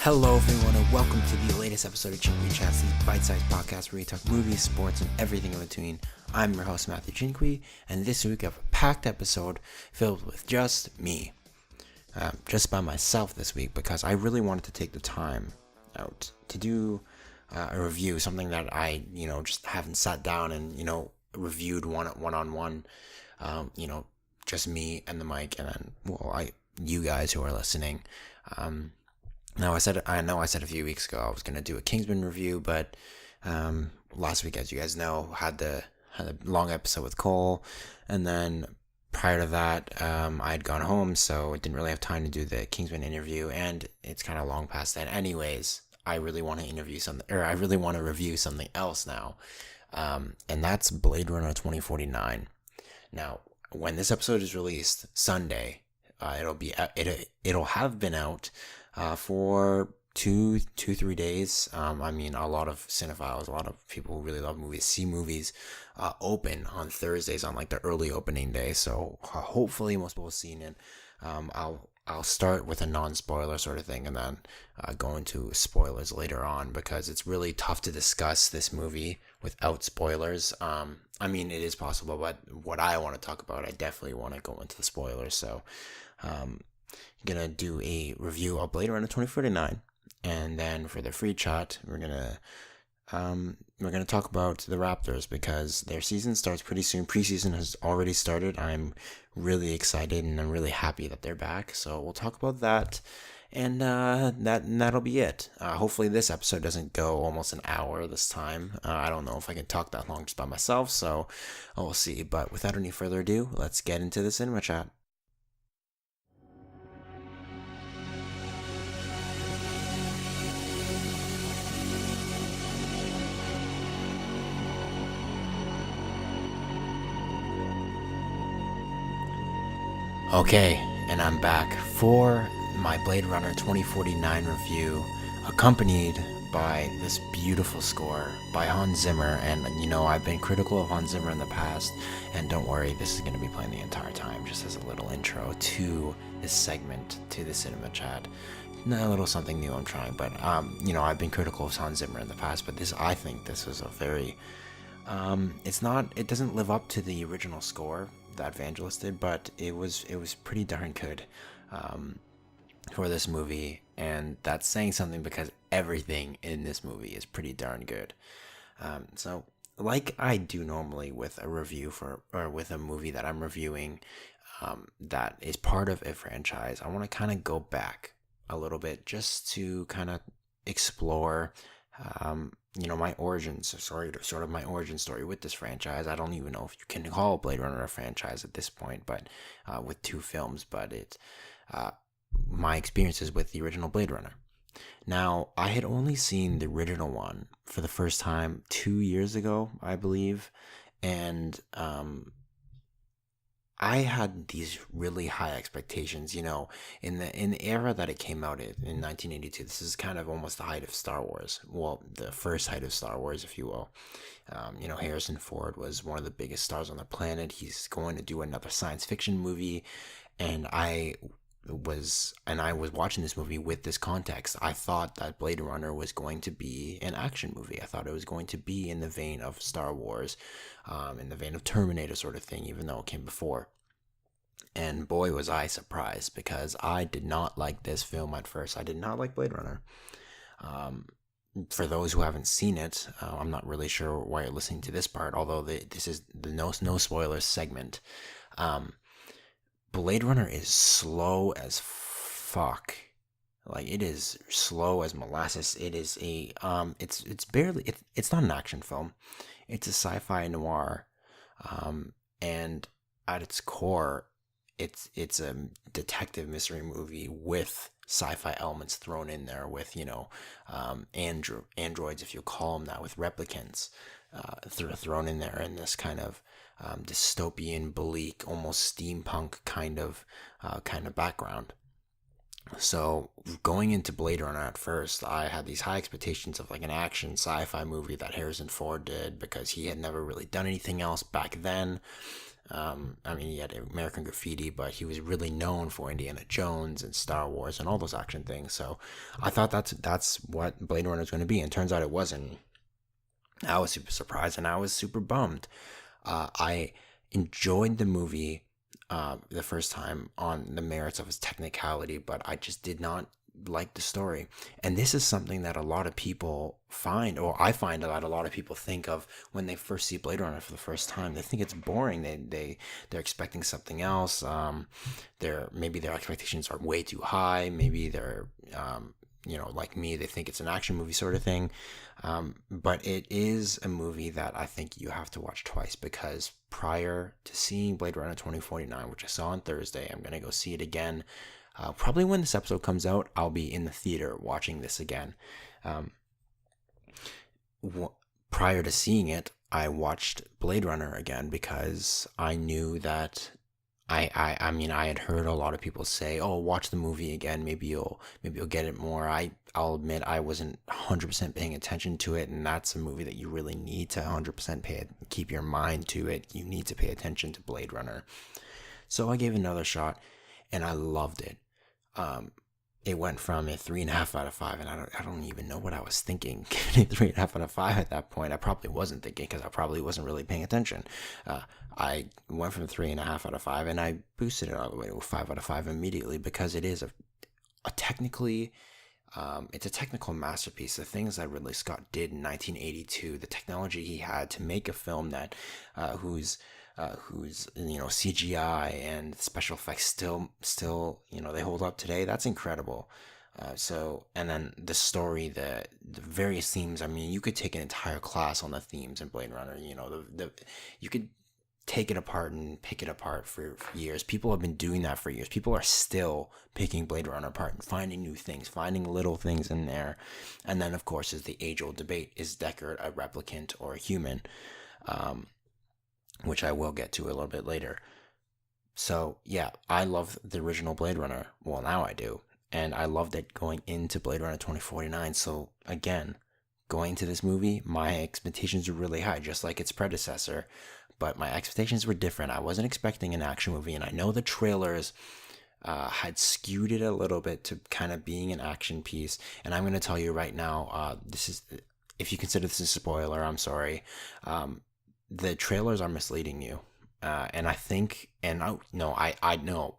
Hello, everyone, and welcome to the latest episode of Chin-Quee Chats, the bite-sized podcast where we talk movies, sports, and everything in between. I'm your host, Matthew Chin-Quee, and this week I have a packed episode filled with just me. Just by myself this week, because I really wanted to take the time out to do a review, something that I, just haven't sat down and, reviewed one-on-one, just me and the mic, and then, you guys who are listening. Now, I know I said a few weeks ago I was going to do a Kingsman review, but last week, as you guys know, had a long episode with Cole, and then prior to that, I had gone home, so I didn't really have time to do the Kingsman interview, and it's kind of long past that. Anyways, I really want to review something else now, and that's Blade Runner 2049. Now, when this episode is released Sunday, it'll have been out for 3 days. A lot of cinephiles, a lot of people who really love movies, see movies open on Thursdays on like the early opening day. So hopefully most people have seen it. I'll start with a non-spoiler sort of thing and then go into spoilers later on, because it's really tough to discuss this movie without spoilers. It is possible, but what I want to talk about, I definitely want to go into the spoilers. So gonna do a review of Blade Runner 2049, and then for the free chat, we're gonna talk about the Raptors, because their season starts pretty soon. Preseason has already started. I'm really excited and I'm really happy that they're back. So we'll talk about that, and that'll be it. Hopefully this episode doesn't go almost an hour this time. I don't know if I can talk that long just by myself, so we'll see. But without any further ado, let's get into the cinema chat. Okay, and I'm back for my Blade Runner 2049 review, accompanied by this beautiful score by Hans Zimmer. And I've been critical of Hans Zimmer in the past, and don't worry, this is going to be playing the entire time, just as a little intro to this segment, to the cinema chat. A little something new I'm trying, but I've been critical of Hans Zimmer in the past, but I think this was a very it doesn't live up to the original score that Vangelis did, but it was pretty darn good for this movie, and that's saying something, because everything in this movie is pretty darn good. So like I do normally with a review with a movie that I'm reviewing that is part of a franchise, I want to kind of go back a little bit just to kind of explore my origins, sort of my origin story with this franchise. I don't even know if you can call Blade Runner a franchise at this point, but with 2 films, but it's my experiences with the original Blade Runner. Now, I had only seen the original one for the first time 2 years ago, I believe, and I had these really high expectations, in the era that it came out in 1982. This is kind of almost the height of Star Wars. Well, the first height of Star Wars, if you will. Harrison Ford was one of the biggest stars on the planet. He's going to do another science fiction movie, and I was watching this movie with this context. I thought that Blade Runner was going to be an action movie. I thought it was going to be in the vein of Star Wars, in the vein of Terminator sort of thing, even though it came before. And boy, was I surprised, because I did not like this film at first. I did not like Blade Runner. For those who haven't seen it, I'm not really sure why you're listening to this part, although this is the no spoilers segment. Blade Runner is slow as fuck. Like, it is slow as molasses. It is it's not an action film. It's a sci-fi noir. And at its core, it's a detective mystery movie with sci-fi elements thrown in there, with androids, if you call them that, with replicants thrown in there, in this kind of dystopian, bleak, almost steampunk kind of background. So going into Blade Runner at first, I had these high expectations of like an action sci-fi movie that Harrison Ford did because he had never really done anything else back then. I mean, he had American Graffiti, but he was really known for Indiana Jones and Star Wars and all those action things. So I thought that's what Blade Runner is going to be, and turns out it wasn't. I was super surprised and I was super bummed. I enjoyed the movie the first time on the merits of its technicality, but I just did not like the story. And this is something that a lot of people find, or I find that a lot of people think of when they first see Blade Runner for the first time. They think it's boring. They're expecting something else. Maybe their expectations are way too high. Maybe they're like me, they think it's an action movie sort of thing. But it is a movie that I think you have to watch twice, because prior to seeing Blade Runner 2049, which I saw on Thursday, I'm going to go see it again. Probably when this episode comes out, I'll be in the theater watching this again. Prior to seeing it, I watched Blade Runner again because I knew that I mean, I had heard a lot of people say, "Oh, watch the movie again. Maybe you'll get it more." I'll admit I wasn't 100% paying attention to it, and that's a movie that you really need to 100% keep your mind to it. You need to pay attention to Blade Runner. So I gave it another shot, and I loved it. It went from a 3.5 out of 5, and I don't even know what I was thinking. Giving it 3.5 out of 5 at that point, I probably wasn't thinking because I probably wasn't really paying attention. I went from 3.5 out of 5, and I boosted it all the way to a 5 out of 5 immediately because it is a technically. It's a technical masterpiece. The things that Ridley Scott did in 1982, the technology he had to make a film that whose CGI and special effects still they hold up today. That's incredible. And then the story, the various themes. I mean, you could take an entire class on the themes in Blade Runner. You could take it apart and pick it apart for years. People have been doing that for years. People are still picking Blade Runner apart and finding new things, finding little things in there. And then, of course, is the age-old debate: is Deckard a replicant or a human? Which I will get to a little bit later. So, yeah, I love the original Blade Runner. Well, now I do. And I loved it going into Blade Runner 2049. So, again, going to this movie, my expectations were really high, just like its predecessor. But my expectations were different. I wasn't expecting an action movie. And I know the trailers had skewed it a little bit to kind of being an action piece. And I'm going to tell you right now, if you consider this a spoiler, I'm sorry. The trailers are misleading you. And I think, and I know,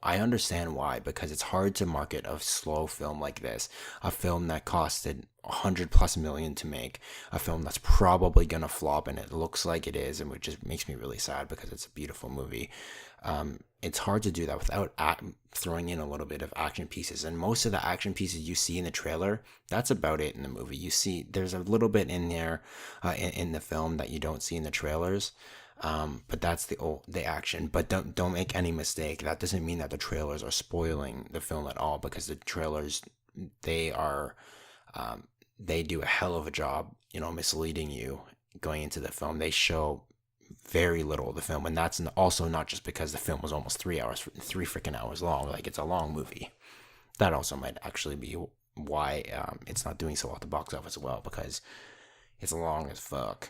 I understand why, because it's hard to market a slow film like this, a film that costed 100+ million to make, a film that's probably gonna flop, and it looks like it is, and which just makes me really sad because it's a beautiful movie. It's hard to do that without throwing in a little bit of action pieces, and most of the action pieces you see in the trailer, that's about it in the movie. You see, there's a little bit in there, in the film that you don't see in the trailers. But that's the action. But don't make any mistake. That doesn't mean that the trailers are spoiling the film at all, because the trailers, they do a hell of a job, misleading you going into the film. They show very little of the film, and that's also not just because the film was almost 3 freaking hours long. Like, it's a long movie. That also might actually be why it's not doing so well at the box office as well, because it's long as fuck.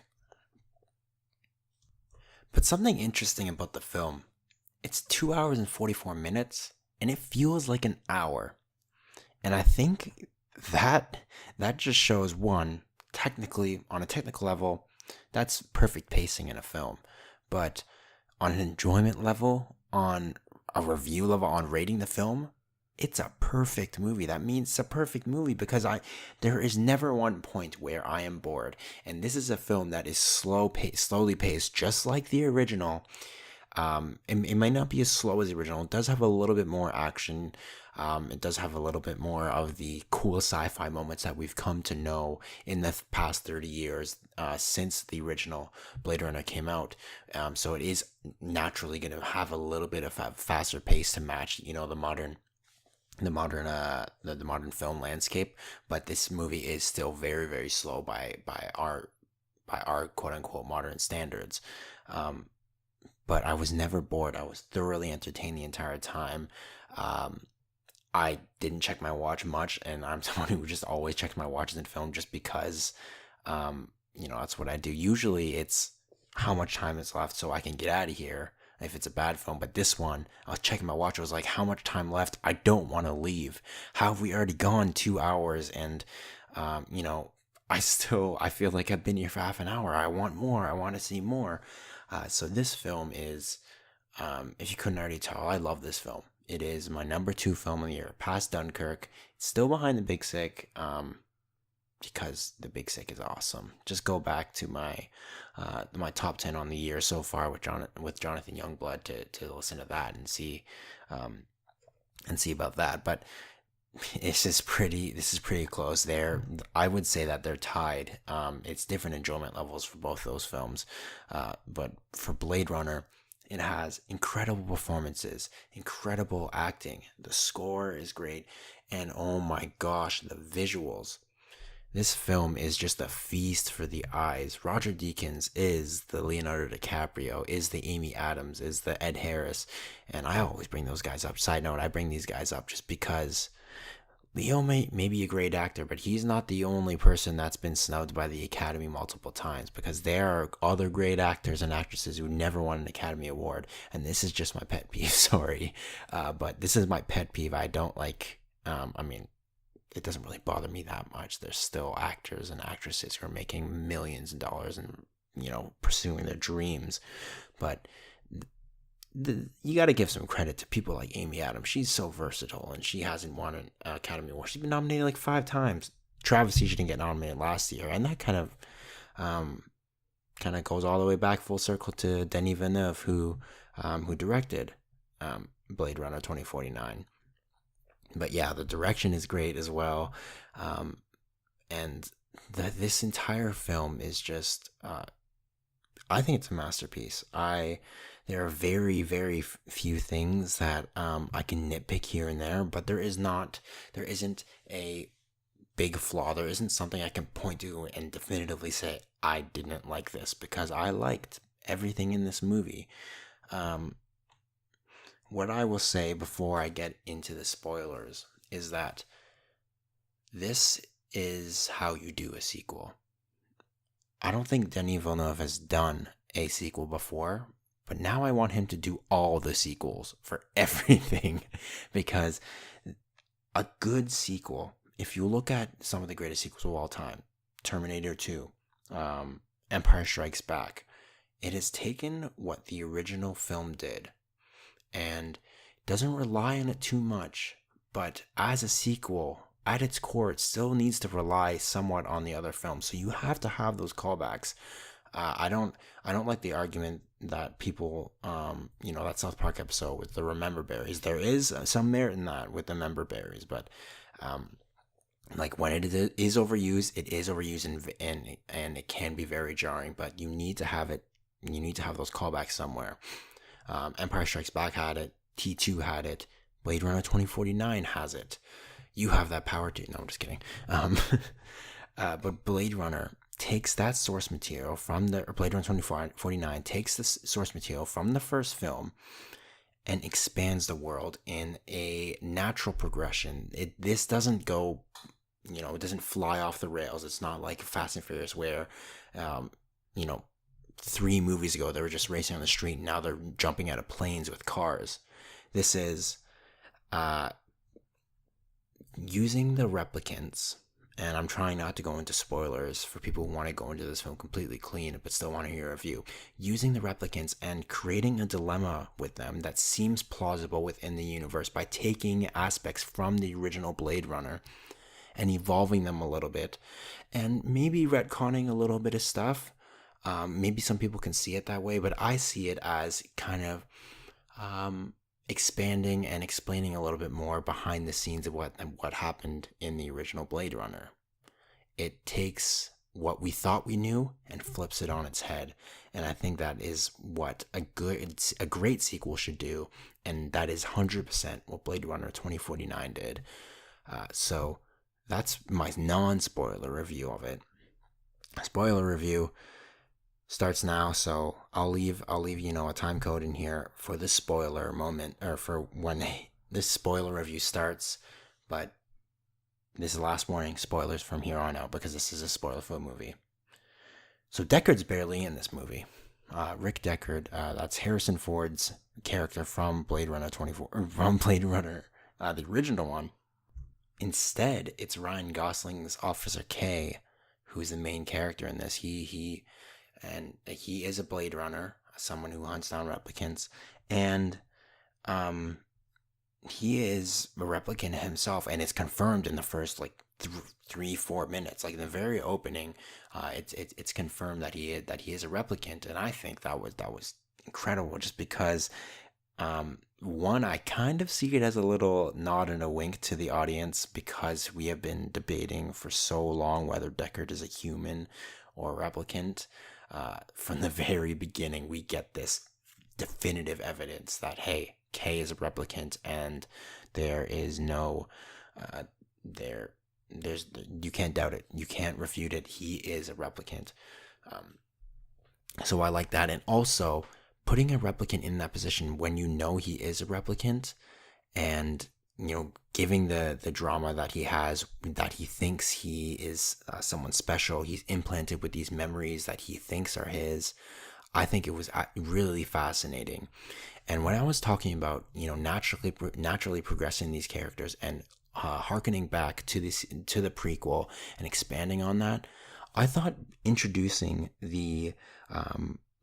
But something interesting about the film, it's 2 hours and 44 minutes, and it feels like an hour. And I think that just shows, one, technically, on a technical level, that's perfect pacing in a film. But on an enjoyment level, on a review level, on rating the film, it's a perfect movie. That means it's a perfect movie because there is never one point where I am bored. And this is a film that is slowly paced, just like the original. It might not be as slow as the original. It does have a little bit more action. It does have a little bit more of the cool sci-fi moments that we've come to know in the past 30 years since the original Blade Runner came out. So it is naturally going to have a little bit of a faster pace to match, the modern film landscape. But this movie is still very, very slow by our quote unquote modern standards. But I was never bored. I was thoroughly entertained the entire time. I didn't check my watch much, and I'm someone who just always checks my watches in film just because, that's what I do. Usually it's how much time is left so I can get out of here if it's a bad film. But this one, I was checking my watch. I was like, how much time left? I don't want to leave. How have we already gone 2 hours? And, I feel like I've been here for half an hour. I want more. I want to see more. So this film is, if you couldn't already tell, I love this film. It is my number 2 film of the year, past Dunkirk. It's still behind The Big Sick, because The Big Sick is awesome. Just go back to my top 10 on the year so far with Jonathan Youngblood to listen to that and see about that. But this is pretty close. I would say that they're tied. It's different enjoyment levels for both those films, but for Blade Runner, it has incredible performances, incredible acting. The score is great, and oh my gosh, the visuals. This film is just a feast for the eyes. Roger Deakins is the Leonardo DiCaprio, is the Amy Adams, is the Ed Harris, and I always bring those guys up. Side note, I bring these guys up just because Leo may be a great actor, but he's not the only person that's been snubbed by the Academy multiple times, because there are other great actors and actresses who never won an Academy Award, and this is just my pet peeve, sorry. But this is my pet peeve. I don't like, it doesn't really bother me that much. There's still actors and actresses who are making millions of dollars and, pursuing their dreams. But you got to give some credit to people like Amy Adams. She's so versatile, and she hasn't won an Academy Award. She's been nominated like 5 times. Travesty, she didn't get nominated last year, and that kind of goes all the way back full circle to Denis Villeneuve, who directed Blade Runner 2049. But yeah, the direction is great as well, and this entire film is just, I think it's a masterpiece. There are very, very few things that I can nitpick here and there, but there isn't a big flaw. There isn't something I can point to and definitively say, I didn't like this, because I liked everything in this movie. What I will say before I get into the spoilers is that this is how you do a sequel. I don't think Denis Villeneuve has done a sequel before, but now I want him to do all the sequels for everything, because a good sequel, if you look at some of the greatest sequels of all time, Terminator 2, Empire Strikes Back, it has taken what the original film did and doesn't rely on it too much, but as a sequel, at its core, it still needs to rely somewhat on the other film. So you have to have those callbacks. I don't like the argument that people, that South Park episode with the Remember Berries. There is some merit in that with the Remember Berries, but like when it is overused, it is overused, and it can be very jarring. But you need to have it. You need to have those callbacks somewhere. Empire Strikes Back had it. T2 had it. Blade Runner 2049 has it. You have that power too. No, I'm just kidding. But Blade Runner takes that source material from Blade Runner 2049 takes the source material from the first film and expands the world in a natural progression. This doesn't go, it doesn't fly off the rails. It's not like Fast and Furious where, 3 movies ago they were just racing on the street, and now they're jumping out of planes with cars. This is using the replicants, and I'm trying not to go into spoilers for people who want to go into this film completely clean but still want to hear a review. Using the replicants and creating a dilemma with them that seems plausible within the universe by taking aspects from the original Blade Runner and evolving them a little bit, and maybe retconning a little bit of stuff. Maybe some people can see it that way, but I see it as kind of expanding and explaining a little bit more behind the scenes of what happened in the original Blade Runner. It takes what we thought we knew and flips it on its head, and I think that is what a great sequel should do, and that is 100% what Blade Runner 2049 did. So that's my non-spoiler review of it. Spoiler review starts now, so I'll leave a time code in here for the spoiler moment, or for when this spoiler review starts, but this is the last warning, spoilers from here on out, because this is a spoiler-filled movie. So Deckard's barely in this movie. Rick Deckard, that's Harrison Ford's character from Blade Runner 24, or from Blade Runner, the original one. Instead, it's Ryan Gosling's Officer K, who is the main character in this. He is a Blade Runner, someone who hunts down replicants, and he is a replicant himself, and it's confirmed in the first 3-4 minutes, like in the very opening. It's confirmed that he is a replicant, and I think that was incredible, just because one, I kind of see it as a little nod and a wink to the audience, because we have been debating for so long whether Deckard is a human or a replicant. From the very beginning, we get this definitive evidence that, hey, K is a replicant, and there is no you can't doubt it, you can't refute it. He is a replicant. So I like that. And also putting a replicant in that position when you know he is a replicant, and giving the drama that he has, that he thinks he is someone special, he's implanted with these memories that he thinks are his. I think it was really fascinating. And when I was talking about naturally progressing these characters and harkening back to the prequel and expanding on that, I thought introducing the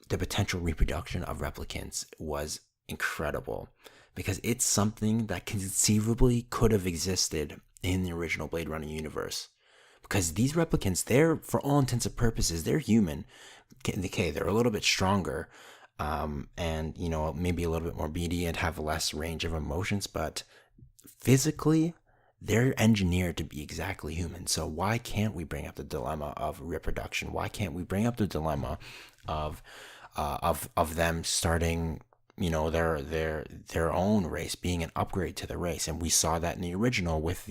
potential reproduction of replicants was incredible, because it's something that conceivably could have existed in the original Blade Runner universe. Because these replicants, they're, for all intents and purposes, they're human. Okay, they're a little bit stronger, and maybe a little bit more beady and have less range of emotions, but physically they're engineered to be exactly human. So why can't we bring up the dilemma of reproduction? Why can't we bring up the dilemma of them starting their own race, being an upgrade to the race? And we saw that in the original with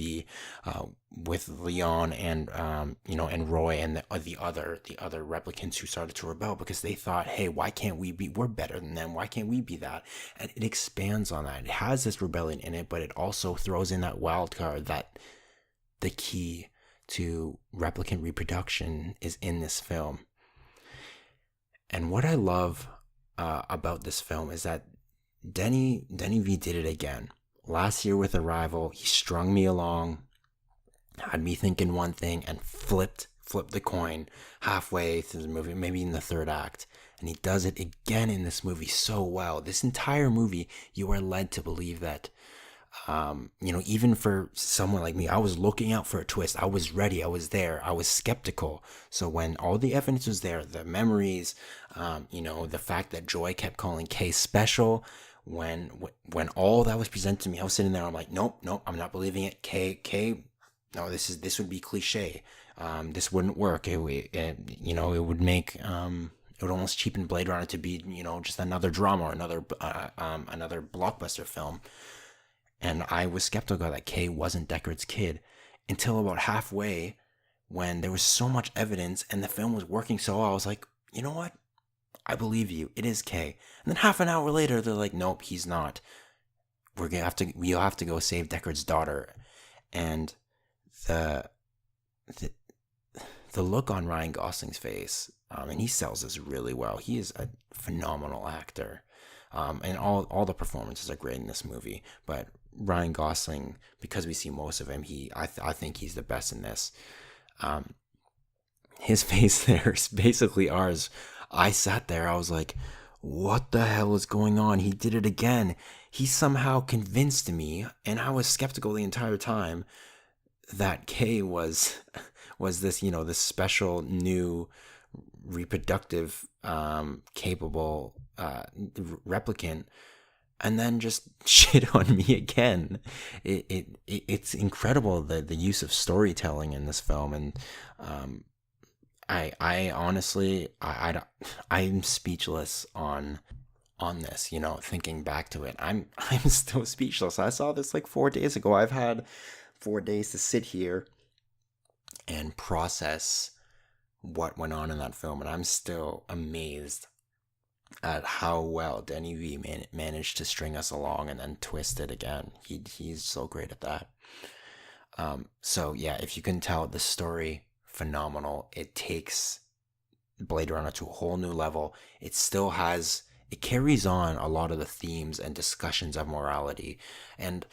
with Leon and and Roy and the other replicants who started to rebel, because they thought, hey, why can't we're better than them, why can't we be that? And it expands on that. It has this rebellion in it, but it also throws in that wild card that the key to replicant reproduction is in this film. And what I love about this film is that Denny V did it again. Last year with Arrival, he strung me along, had me thinking one thing, and flipped the coin halfway through the movie, maybe in the third act. And he does it again in this movie so well. This entire movie, you are led to believe that, even for someone like me, I was looking out for a twist. I was ready. I was there. I was skeptical. So when all the evidence was there, the memories, the fact that Joy kept calling Kay special, when all that was presented to me, I was sitting there. I'm like, nope, I'm not believing it. Kay, no, this would be cliche. This wouldn't work. It would make it would almost cheapen Blade Runner to be just another drama or another blockbuster film. And I was skeptical that Kay wasn't Deckard's kid, until about halfway, when there was so much evidence and the film was working so well. I was like, you know what? I believe you. It is Kay. And then half an hour later, they're like, nope, he's not. We'll have to go save Deckard's daughter. And the look on Ryan Gosling's face, and he sells this really well. He is a phenomenal actor. And all the performances are great in this movie, but Ryan Gosling, because we see most of him, I think he's the best in this. His face there is basically ours. I sat there, I was like, what the hell is going on? He did it again. He somehow convinced me, and I was skeptical the entire time, that Kay was this, this special new reproductive capable replicant, and then just shit on me again. It's incredible, the use of storytelling in this film. And I honestly I'm speechless on this, thinking back to it. I'm still speechless. I saw this 4 days ago. I've had 4 days to sit here and process what went on in that film, and I'm still amazed at how well Denny V managed to string us along and then twist it again. He's so great at that. So yeah, if you can tell the story, phenomenal. It takes Blade Runner to a whole new level. It carries on a lot of the themes and discussions of morality. And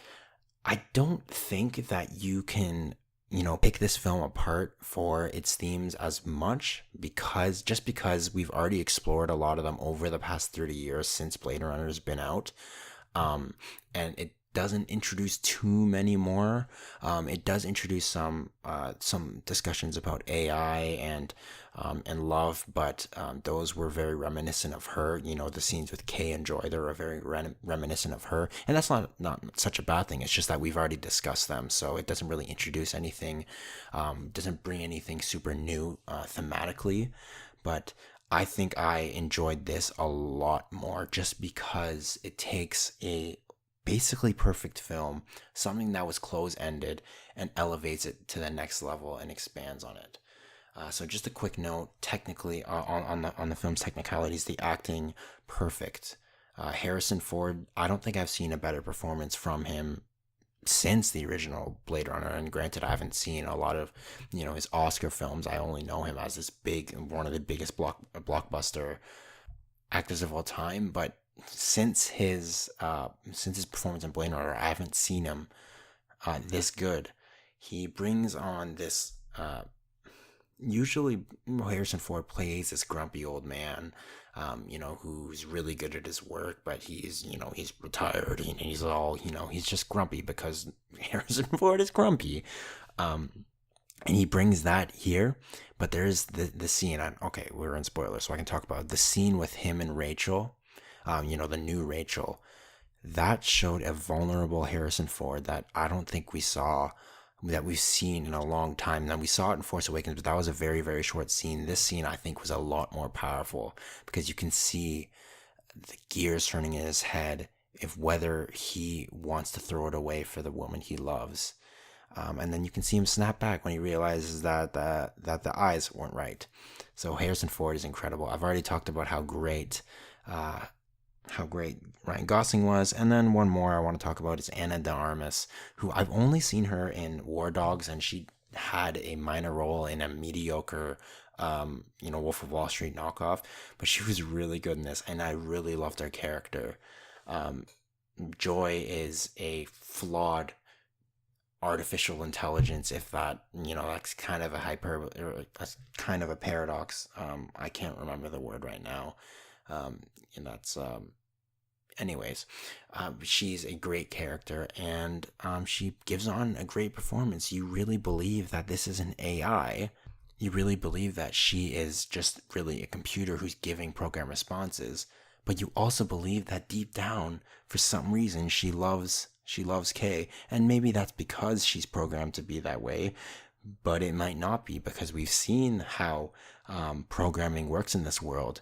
I don't think that you can, pick this film apart for its themes as much because we've already explored a lot of them over the past 30 years since Blade Runner has been out. And it doesn't introduce too many more. It does introduce some discussions about AI and love, but those were very reminiscent of her. The scenes with Kay and Joy, they were very reminiscent of her, and that's not such a bad thing. It's just that we've already discussed them, so it doesn't really introduce anything, doesn't bring anything super new thematically. But I think I enjoyed this a lot more just because it takes a basically perfect film, something that was close-ended, and elevates it to the next level and expands on it. So just a quick note, technically on the film's technicalities, the acting perfect. Harrison Ford, I don't think I've seen a better performance from him since the original Blade Runner. And granted, I haven't seen a lot of his Oscar films. I only know him as one of the biggest blockbuster actors of all time. But since his performance in Blade Runner, I haven't seen him this good. He brings on this. Usually, Harrison Ford plays this grumpy old man, who's really good at his work, but he's retired and he's all, he's just grumpy because Harrison Ford is grumpy. And he brings that here, but there's the scene. Okay, we're in spoilers, so I can talk about the scene with him and Rachel. The new Rachel, that showed a vulnerable Harrison Ford that I don't think that we've seen in a long time. Now, we saw it in Force Awakens, but that was a very, very short scene. This scene, I think, was a lot more powerful because you can see the gears turning in his head if whether he wants to throw it away for the woman he loves. And then you can see him snap back when he realizes that the eyes weren't right. So Harrison Ford is incredible. I've already talked about how great Ryan Gosling was. And then one more I want to talk about is Ana de Armas, who I've only seen her in War Dogs, and she had a minor role in a mediocre, Wolf of Wall Street knockoff, but she was really good in this, and I really loved her character. Joy is a flawed artificial intelligence, if that, that's kind of kind of a paradox. I can't remember the word right now. And that's anyways, she's a great character, and she gives on a great performance. You really believe that this is an AI. You really believe that she is just really a computer who's giving program responses, but you also believe that deep down, for some reason, she loves Kay, and maybe that's because she's programmed to be that way, but it might not be, because we've seen how programming works in this world.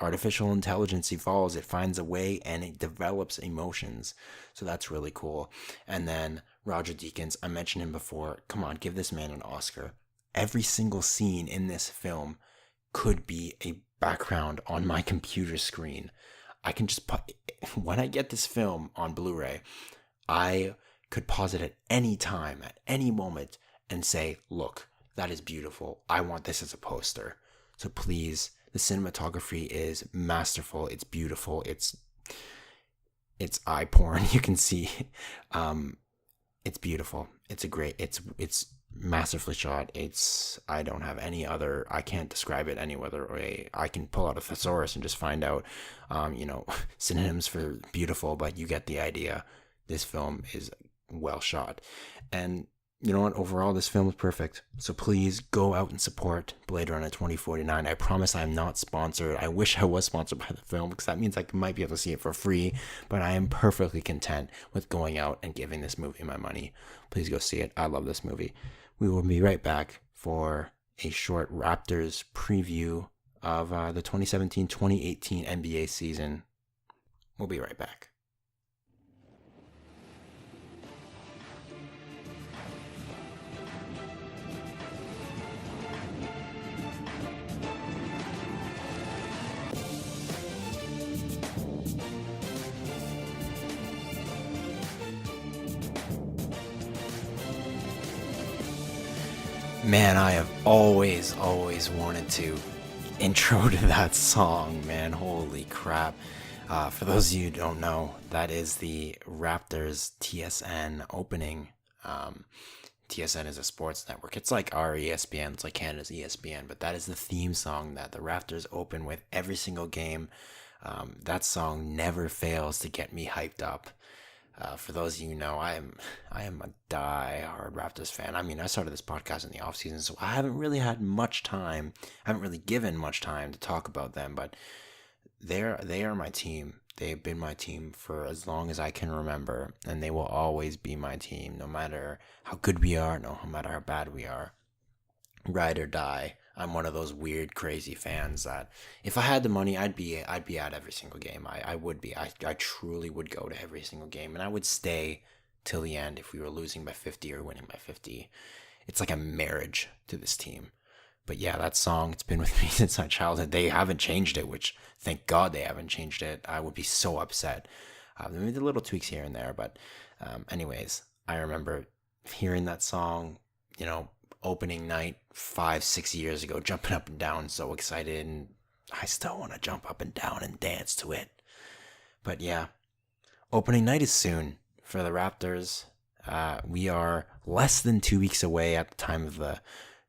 Artificial intelligence evolves, it finds a way, and it develops emotions. So that's really cool. And then Roger Deakins, I mentioned him before. Come on, give this man an Oscar. Every single scene in this film could be a background on my computer screen. I can just when I get this film on Blu-ray, I could pause it at any time, at any moment, and say, look, that is beautiful. I want this as a poster. So please, the cinematography is masterful. It's beautiful. It's eye porn. You can see, it's beautiful. It's masterfully shot. I don't have any other, I can't describe it any other way. I can pull out a thesaurus and just find out, synonyms for beautiful, but you get the idea. This film is well shot. And you know what? Overall, this film is perfect. So please go out and support Blade Runner 2049. I promise I'm not sponsored. I wish I was sponsored by the film, because that means I might be able to see it for free. But I am perfectly content with going out and giving this movie my money. Please go see it. I love this movie. We will be right back for a short Raptors preview of the 2017-2018 NBA season. We'll be right back. Man, I have always wanted to intro to that song, man. Holy crap. For those of you who don't know, that is the Raptors TSN opening. TSN is a sports network. It's like our ESPN, it's like Canada's ESPN, but that is the theme song that the Raptors open with every single game. That song never fails to get me hyped up. For those of you who know, I am a die-hard Raptors fan. I mean, I started this podcast in the off season, so I haven't really had much time. I haven't really given much time to talk about them, but they are my team. They've been my team for as long as I can remember, and they will always be my team, no matter how good we are, no matter how bad we are. Ride or die. I'm one of those weird, crazy fans that if I had the money, I'd be at every single game. I would be. I truly would go to every single game, and I would stay till the end if we were losing by 50 or winning by 50. It's like a marriage to this team. But yeah, that song, it's been with me since my childhood. They haven't changed it, which thank God they haven't changed it. I would be so upset. They made the little tweaks here and there, but anyways, I remember hearing that song, opening night 5-6 years ago, jumping up and down, so excited, and I still want to jump up and down and dance to it. But yeah, opening night is soon for the Raptors. We are less than 2 weeks away at the time of the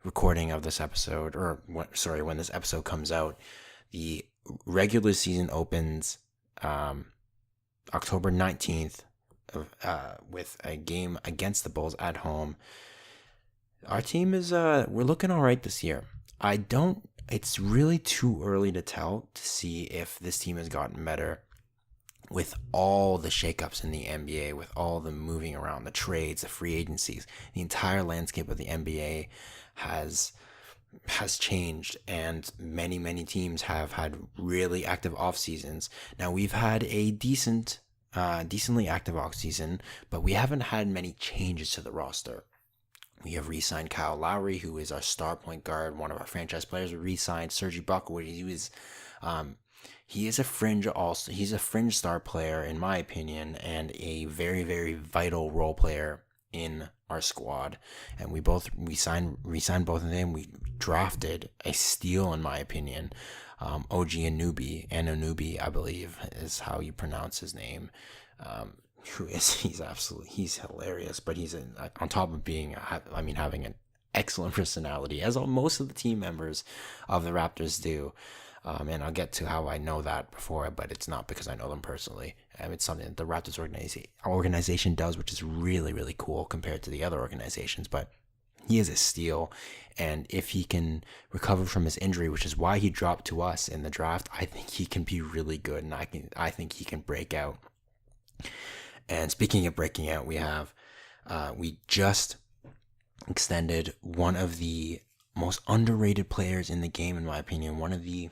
recording of this episode, when this episode comes out. The regular season opens October 19th with a game against the Bulls at home. Our team is we're looking all right this year. It's really too early to tell to see if this team has gotten better with all the shakeups in the NBA, with all the moving around, the trades, the free agencies. The entire landscape of the NBA has changed, and many teams have had really active off seasons. Now we've had a decently active off season, but we haven't had many changes to the roster. We have re-signed Kyle Lowry, who is our star point guard, one of our franchise players. We re-signed Serge Ibaka. He is a fringe star player in my opinion, and a very, very vital role player in our squad. And we signed both of them. We drafted a steal in my opinion. OG Anunoby, I believe is how you pronounce his name. He's hilarious, but he's on top of having an excellent personality, as most of the team members of the Raptors do. And I'll get to how I know that but it's not because I know them personally. It's something that the Raptors organization does, which is really, really cool compared to the other organizations. But he is a steal, and if he can recover from his injury, which is why he dropped to us in the draft, I think he can be really good, and I think he can break out. And speaking of breaking out, we just extended one of the most underrated players in the game, in my opinion, one of the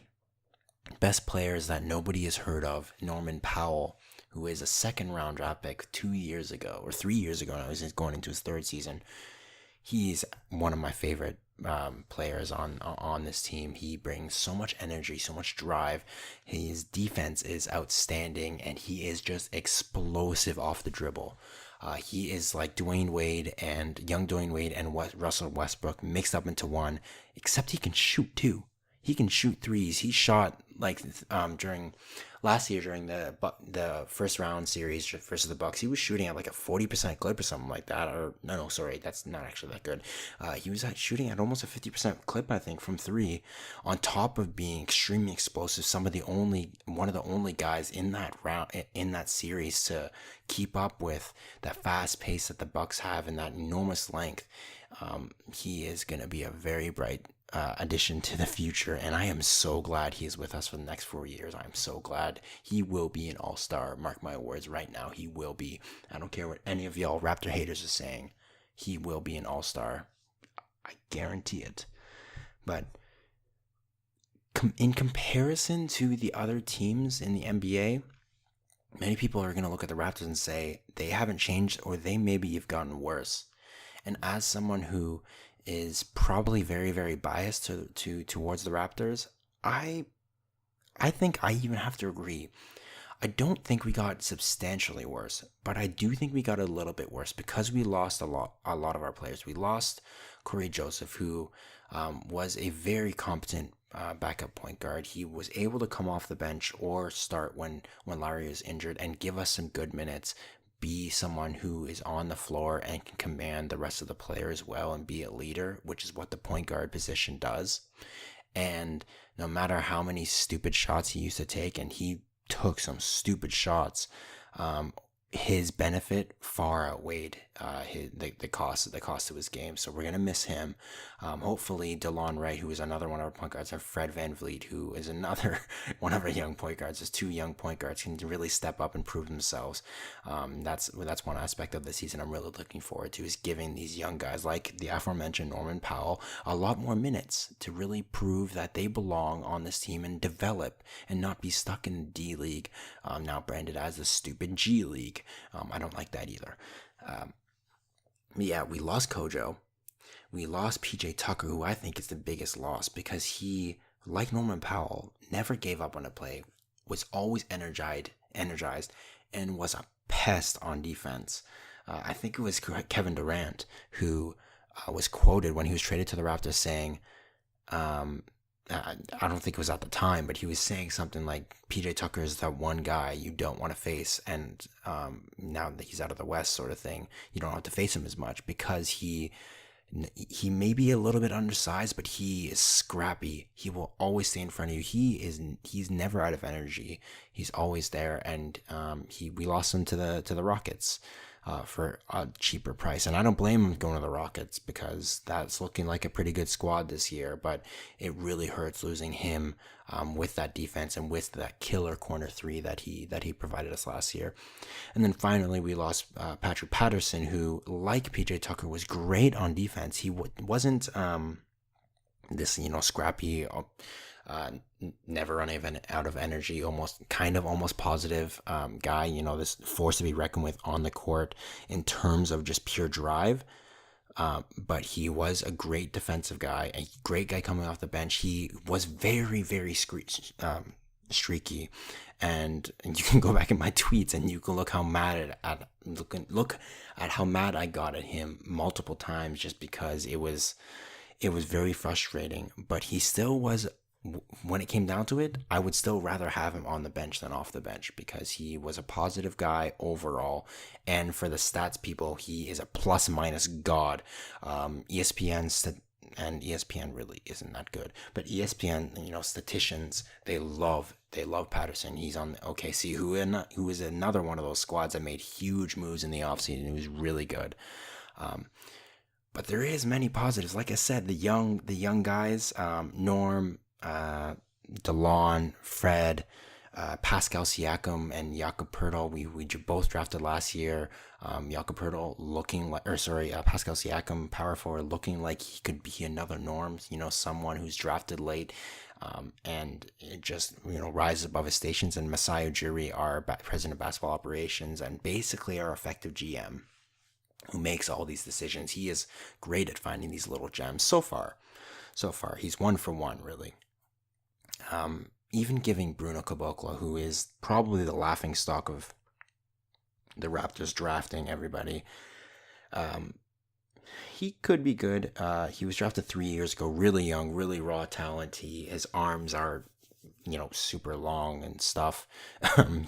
best players that nobody has heard of, Norman Powell, who is a second-round draft pick 2 years ago, or 3 years ago now. He's going into his third season. He's one of my favorite players on this team. He brings so much energy, so much drive. His defense is outstanding, and he is just explosive off the dribble. He is like young Dwayne Wade and Russell Westbrook mixed up into one, except he can shoot too. He can shoot threes. He shot during last year during the first round series versus the Bucks. He was shooting at like a 40% clip or something like that. Or no, sorry, that's not actually that good. He was shooting at almost a 50% clip, I think, from three. On top of being extremely explosive, one of the only guys in that series to keep up with that fast pace that the Bucks have and that enormous length. He is going to be a very bright addition to the future, and I am so glad he is with us for the next 4 years. I'm so glad. He will be an all-star. Mark my words right now. He will be. I don't care what any of y'all Raptor haters are saying. He will be an all-star. I guarantee it. But in comparison to the other teams in the NBA, many people are going to look at the Raptors and say they haven't changed, or they maybe have gotten worse. And as someone who is probably very, very biased towards the Raptors, I think I even have to agree. I don't think we got substantially worse, but I do think we got a little bit worse because we lost a lot of our players. We lost Corey Joseph, who was a very competent backup point guard. He was able to come off the bench or start when Larry is injured and give us some good minutes. Be someone who is on the floor and can command the rest of the players well and be a leader, which is what the point guard position does. And no matter how many stupid shots he used to take, and he took some stupid shots, his benefit far outweighed the cost of his game. So we're gonna miss him. Hopefully, DeLon Wright, who is another one of our point guards, and Fred VanVleet, who is another one of our young point guards. There's two young point guards can really step up and prove themselves. That's one aspect of the season I'm really looking forward to, is giving these young guys like the aforementioned Norman Powell a lot more minutes to really prove that they belong on this team and develop and not be stuck in the D League, now branded as the stupid G League. I don't like that either. Yeah, we lost Kojo. We lost PJ Tucker, who I think is the biggest loss because he, like Norman Powell, never gave up on a play, was always energized, and was a pest on defense. I think it was Kevin Durant who was quoted when he was traded to the Raptors saying, I don't think it was at the time, but he was saying something like, PJ Tucker is that one guy you don't want to face, and now that he's out of the West sort of thing, you don't have to face him as much because he may be a little bit undersized, but he is scrappy. He will always stay in front of you. He's never out of energy. He's always there, and we lost him to the Rockets for a cheaper price. And I don't blame him going to the Rockets because that's looking like a pretty good squad this year, but it really hurts losing him with that defense and with that killer corner three that he provided us last year. And then finally we lost Patrick Patterson, who, like PJ Tucker, was great on defense. He wasn't this scrappy, never running out of energy, almost positive guy, this force to be reckoned with on the court in terms of just pure drive. But he was a great defensive guy, a great guy coming off the bench. He was very, very streaky, and you can go back in my tweets and you can look how mad look at how mad I got at him multiple times, just because it was very frustrating. But he still was. When it came down to it, I would still rather have him on the bench than off the bench because he was a positive guy overall. And for the stats people, he is a plus minus god. ESPN really isn't that good, but ESPN, statisticians, they love Patterson. He's on the OKC, who is another one of those squads that made huge moves in the offseason. He was really good. But there is many positives. Like I said, the young guys, Norm, DeLon, Fred, Pascal Siakam, and Jakob Poeltl, we both drafted last year. Jakob Poeltl Pascal Siakam, power forward, looking like he could be another Norm, someone who's drafted late, and it just, rises above his stations. And Masai Ujiri, our president of basketball operations, and basically our effective GM, who makes all these decisions. He is great at finding these little gems. So far, he's 1 for 1, really. Even giving Bruno Caboclo, who is probably the laughingstock of the Raptors drafting everybody, he could be good. He was drafted 3 years ago, really young, really raw talent. His arms are, super long and stuff.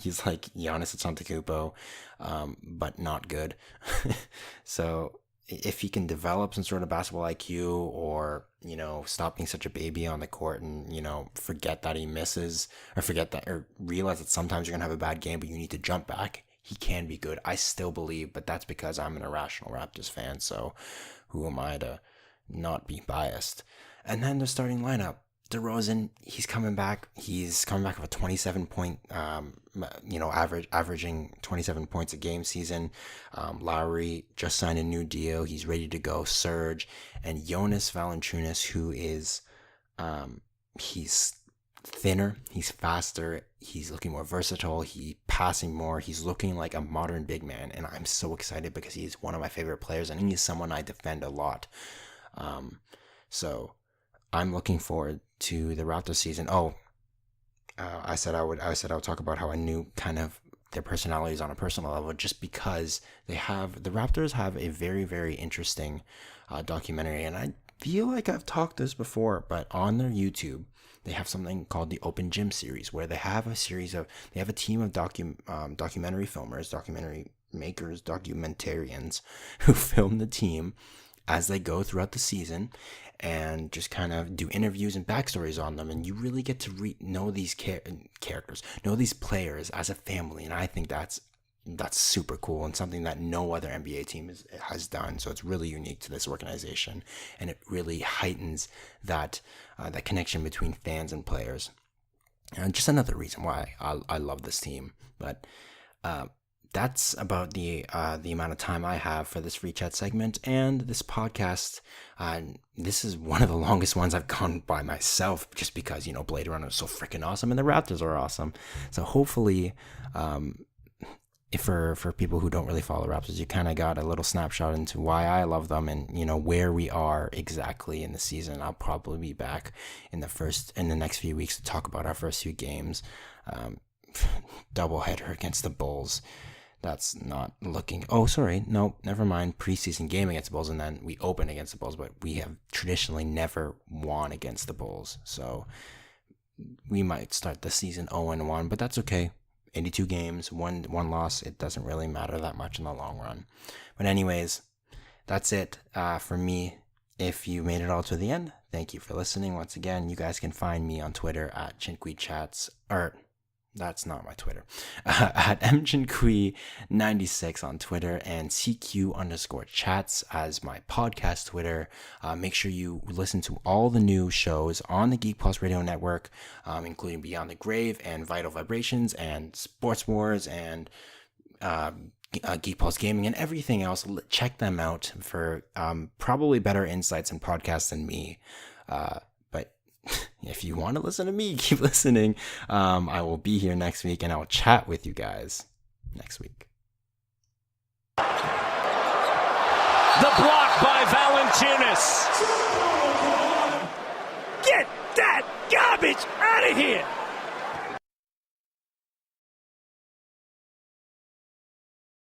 He's like Giannis Antetokounmpo, but not good. So if he can develop some sort of basketball IQ, or, stop being such a baby on the court and, forget that he misses, or realize that sometimes you're going to have a bad game, but you need to jump back, he can be good. I still believe, but that's because I'm an irrational Raptors fan. So who am I to not be biased? And then the starting lineup. DeRozan, he's coming back. He's coming back with a 27 point, averaging 27 points a game season. Lowry just signed a new deal. He's ready to go. Serge and Jonas Valanciunas, who is, he's thinner, he's faster, he's looking more versatile, he's passing more, he's looking like a modern big man, and I'm so excited because he's one of my favorite players, and he's someone I defend a lot. So I'm looking forward to the Raptors season. Oh, I said I would talk about how I knew kind of their personalities on a personal level, just because the Raptors have a very, very interesting documentary, and I feel like I've talked this before, but on their YouTube they have something called the Open Gym series, where they have a team of documentary filmers, documentary makers, documentarians who film the team as they go throughout the season, and just kind of do interviews and backstories on them, and you really get to know these characters, know these players as a family, and I think that's super cool and something that no other NBA team has done. So it's really unique to this organization, and it really heightens that connection between fans and players. And just another reason why I love this team. But that's about the amount of time I have for this free chat segment and this podcast. This is one of the longest ones I've gone by myself, just because, Blade Runner is so freaking awesome and the Raptors are awesome. So hopefully, if for people who don't really follow Raptors, you kind of got a little snapshot into why I love them and, where we are exactly in the season. I'll probably be back in the next few weeks to talk about our first few games. Doubleheader against the Bulls. That's not looking... Oh, sorry. No, never mind. Preseason game against the Bulls, and then we open against the Bulls, but we have traditionally never won against the Bulls. So we might start the season 0-1, but that's okay. 82 games, one loss. It doesn't really matter that much in the long run. But anyways, that's it for me. If you made it all to the end, thank you for listening. Once again, you guys can find me on Twitter at Chin-Quee Chats, or... That's not my Twitter. At mchinquee96 on Twitter, and CQ_chats as my podcast Twitter. Make sure you listen to all the new shows on the Geek Plus Radio Network, including Beyond the Grave and Vital Vibrations and Sports Wars and Geek Plus Gaming and everything else. Check them out for probably better insights and podcasts than me. If you want to listen to me, keep listening. I will be here next week, and I will chat with you guys next week. The block by Valanciunas. Get that garbage out of here!